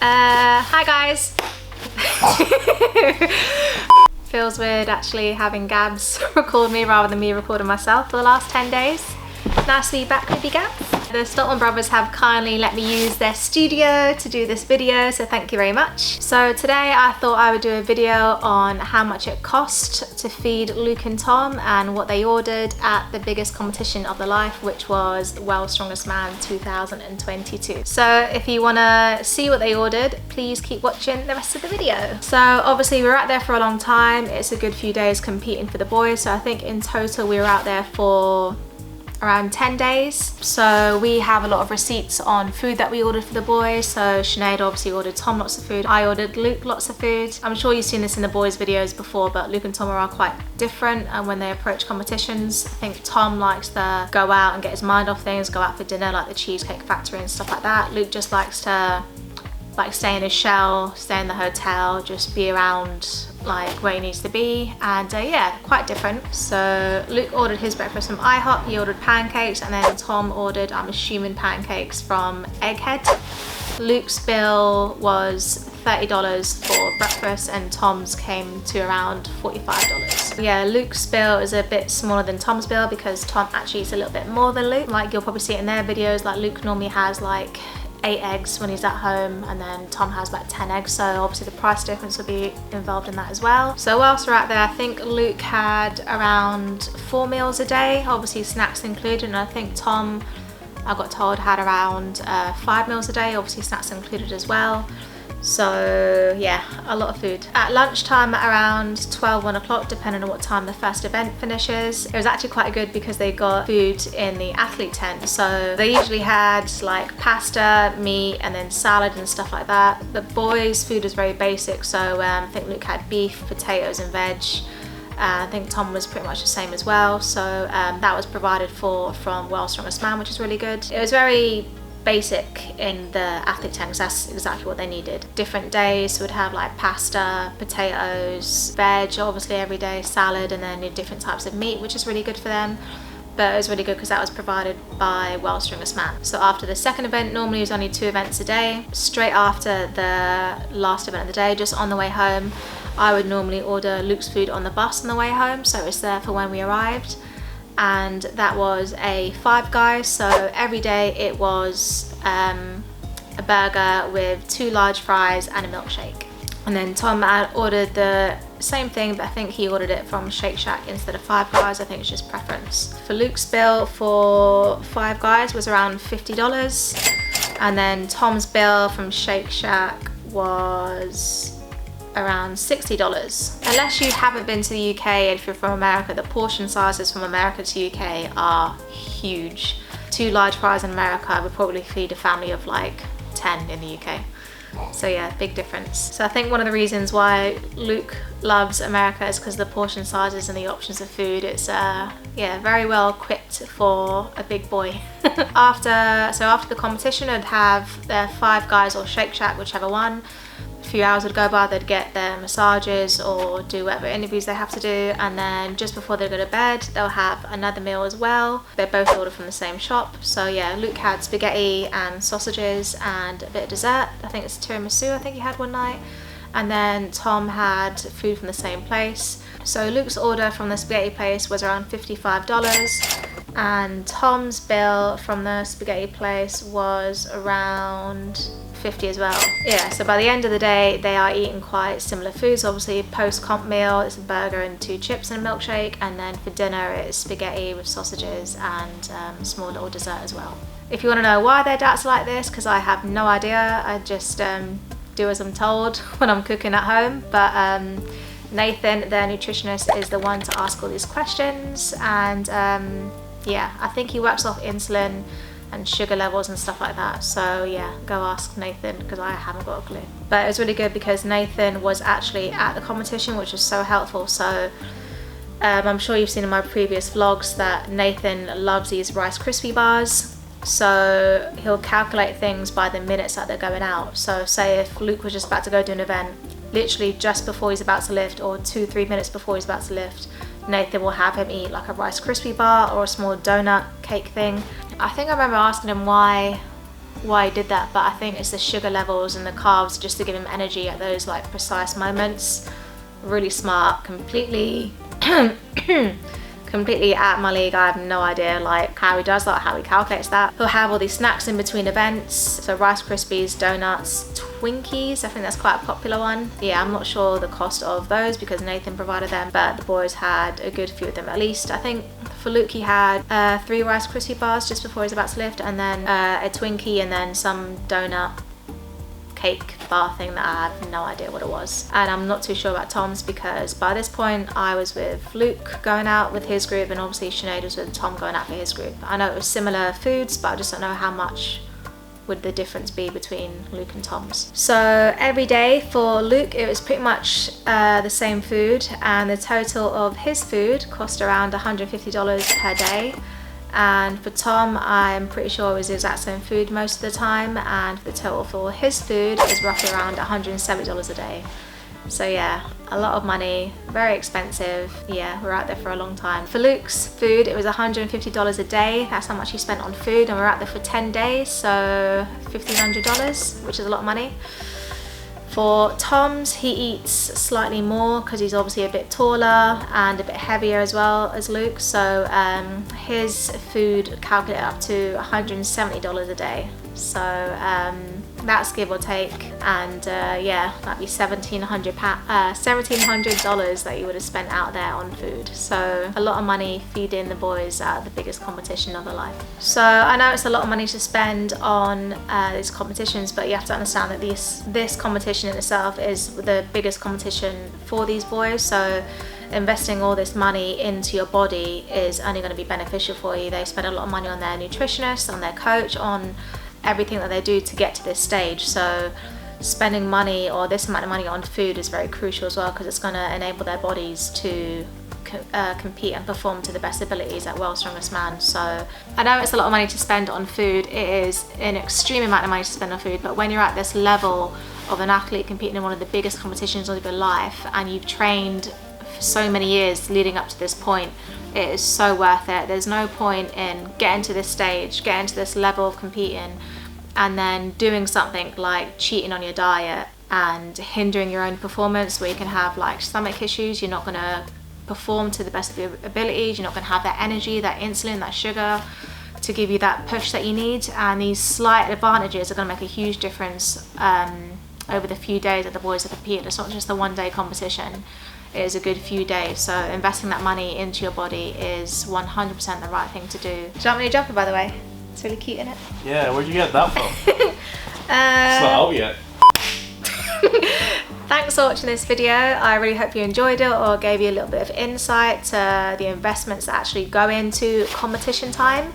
Hi guys. Feels weird actually having Gabs record me rather than me recording myself for the last 10 days. Nice to be back with you, Gabs. The Stoltman brothers have kindly let me use their studio to do this video, so thank you very much. So today I thought I would do a video on how much it cost to feed Luke and Tom and what they ordered at the biggest competition of their life, which was World's Strongest Man 2022. So if you want to see what they ordered, please keep watching the rest of the video. So obviously we were out there for a long time. It's a good few days competing for the boys, so I think in total we were out there for around 10 days. So we have a lot of receipts on food that we ordered for the boys. So Sinead obviously ordered Tom lots of food. I ordered Luke lots of food. I'm sure you've seen this in the boys videos before, but Luke and Tom are quite different when they approach competitions. I think Tom likes to go out and get his mind off things, go out for dinner like the Cheesecake Factory and stuff like that. Luke just likes to stay in his shell, stay in the hotel, just be around like where he needs to be, and yeah, quite different. So Luke ordered his breakfast from IHOP, he ordered pancakes, and then Tom ordered, I'm assuming, pancakes from Egghead. Luke's bill was $30 for breakfast and Tom's came to around $45. Yeah, Luke's bill is a bit smaller than Tom's bill because Tom actually eats a little bit more than Luke. Like you'll probably see it in their videos, like Luke normally has like 8 eggs when he's at home, and then Tom has about 10 eggs, so obviously the price difference will be involved in that as well. So whilst we're out there, I think Luke had around 4 meals a day, obviously snacks included, and I think Tom, I got told, had around 5 meals a day, obviously snacks included as well. So yeah, a lot of food. At lunchtime at around 12, 1 o'clock, depending on what time the first event finishes, it was actually quite good because they got food in the athlete tent. So they usually had like pasta, meat, and then salad and stuff like that. The boys' food is very basic, so I think Luke had beef, potatoes and veg. I think Tom was pretty much the same as well. So that was provided from World's Strongest Man, which is really good. It was very basic in the athlete tent because that's exactly what they needed. Different days would have like pasta, potatoes, veg obviously every day, salad, and then different types of meat, which is really good for them. But it was really good because that was provided by World's Strongest Man. So after the second event, normally it was only 2 events a day. Straight after the last event of the day, just on the way home, I would normally order Luke's food on the bus on the way home, so it's there for when we arrived. And that was a Five Guys, so every day it was a burger with 2 large fries and a milkshake. And then Tom ordered the same thing, but I think he ordered it from Shake Shack instead of Five Guys. I think it's just preference. For Luke's bill for Five Guys was around $50, and then Tom's bill from Shake Shack was around $60. Unless you haven't been to the UK, if you're from America, the portion sizes from America to UK are huge. 2 large fries in America would probably feed a family of like 10 in the UK. So yeah, big difference. So I think one of the reasons why Luke loves America is because the portion sizes and the options of food. It's yeah, very well equipped for a big boy. After the competition, I'd have their Five Guys or Shake Shack, whichever one. A few hours would go by, they'd get their massages or do whatever interviews they have to do, and then just before they go to bed they'll have another meal as well. They're both ordered from the same shop. So yeah, Luke had spaghetti and sausages and a bit of dessert. I think it's tiramisu I think he had one night, and then Tom had food from the same place. So Luke's order from the spaghetti place was around $55, and Tom's bill from the spaghetti place was around $50 as well. Yeah, so by the end of the day they are eating quite similar foods. Obviously post-comp meal it's a burger and 2 chips and a milkshake, and then for dinner it's spaghetti with sausages and a small little dessert as well. If you want to know why their diets are like this, because I have no idea, I just do as I'm told when I'm cooking at home. But Nathan, their nutritionist, is the one to ask all these questions, and yeah, I think he works off insulin and sugar levels and stuff like that. So yeah, go ask Nathan because I haven't got a clue. But it was really good because Nathan was actually at the competition, which was so helpful. So I'm sure you've seen in my previous vlogs that Nathan loves these Rice Krispie bars. So he'll calculate things by the minutes that they're going out. So say if Luke was just about to go do an event, literally just before he's about to lift, or 2-3 minutes before he's about to lift, Nathan will have him eat like a Rice Krispie bar or a small donut cake thing. I think I remember asking him why why he did that, but I think it's the sugar levels and the carbs just to give him energy at those like precise moments. Really smart, completely completely out of my league. I have no idea like how he does that, how he calculates that. He'll have all these snacks in between events, so Rice Krispies, donuts, Twinkies, I think that's quite a popular one. Yeah, I'm not sure the cost of those because Nathan provided them, but the boys had a good few of them at least. I think for Luke he had 3 Rice Krispie bars just before he was about to lift, and then a Twinkie, and then some donut cake bar thing that I have no idea what it was. And I'm not too sure about Tom's because by this point I was with Luke going out with his group, and obviously Sinead was with Tom going out for his group. I know it was similar foods, but I just don't know how much would the difference be between Luke and Tom's. So every day for Luke it was pretty much the same food, and the total of his food cost around $150 per day. And for Tom, I'm pretty sure it was the exact same food most of the time, and the total for his food is roughly around $170 a day. So yeah, a lot of money, very expensive. Yeah, we're out there for a long time. For Luke's food, it was $150 a day. That's how much he spent on food, and we're out there for 10 days, so $1,500, which is a lot of money. For Tom's, he eats slightly more because he's obviously a bit taller and a bit heavier as well as Luke. So his food calculated up to $170 a day. So that's give or take, and yeah, that'd be $1,700 that you would have spent out there on food. So a lot of money feeding the boys at the biggest competition of their life. So I know it's a lot of money to spend on these competitions, but you have to understand that this competition in itself is the biggest competition for these boys. So investing all this money into your body is only going to be beneficial for you. They spend a lot of money on their nutritionist, on their coach, on everything that they do to get to this stage. So spending money, or this amount of money, on food is very crucial as well, because it's going to enable their bodies to compete and perform to the best abilities at World's Strongest Man. So I know it's a lot of money to spend on food. It is an extreme amount of money to spend on food, but when you're at this level of an athlete competing in one of the biggest competitions of your life, and you've trained for so many years leading up to this point, it is so worth it. There's no point in getting to this stage, getting to this level of competing, and then doing something like cheating on your diet and hindering your own performance, where you can have like stomach issues. You're not going to perform to the best of your abilities. You're not going to have that energy, that insulin, that sugar to give you that push that you need. And these slight advantages are going to make a huge difference over the few days that the boys are competing. It's not just the one-day competition. It is a good few days, so investing that money into your body is 100% the right thing to do. Do you want me to jumper, by the way? It's really cute, isn't it? Yeah, where'd you get that from? It's not out yet. Thanks for watching this video. I really hope you enjoyed it, or gave you a little bit of insight to the investments that actually go into competition time.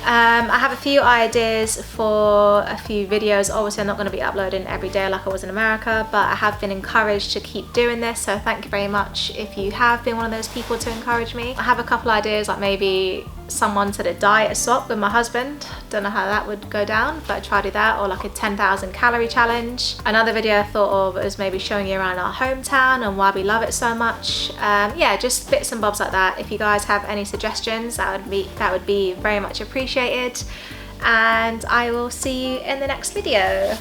I have a few ideas for a few videos. Obviously I'm not going to be uploading every day like I was in America, but I have been encouraged to keep doing this, so thank you very much if you have been one of those people to encourage me. I have a couple ideas, like maybe someone to the diet swap with my husband. Don't know how that would go down, but try to do that, or like a 10,000 calorie challenge. Another video I thought of was maybe showing you around our hometown and why we love it so much. Yeah, just bits and bobs like that. If you guys have any suggestions, that would be very much appreciated, and I will see you in the next video.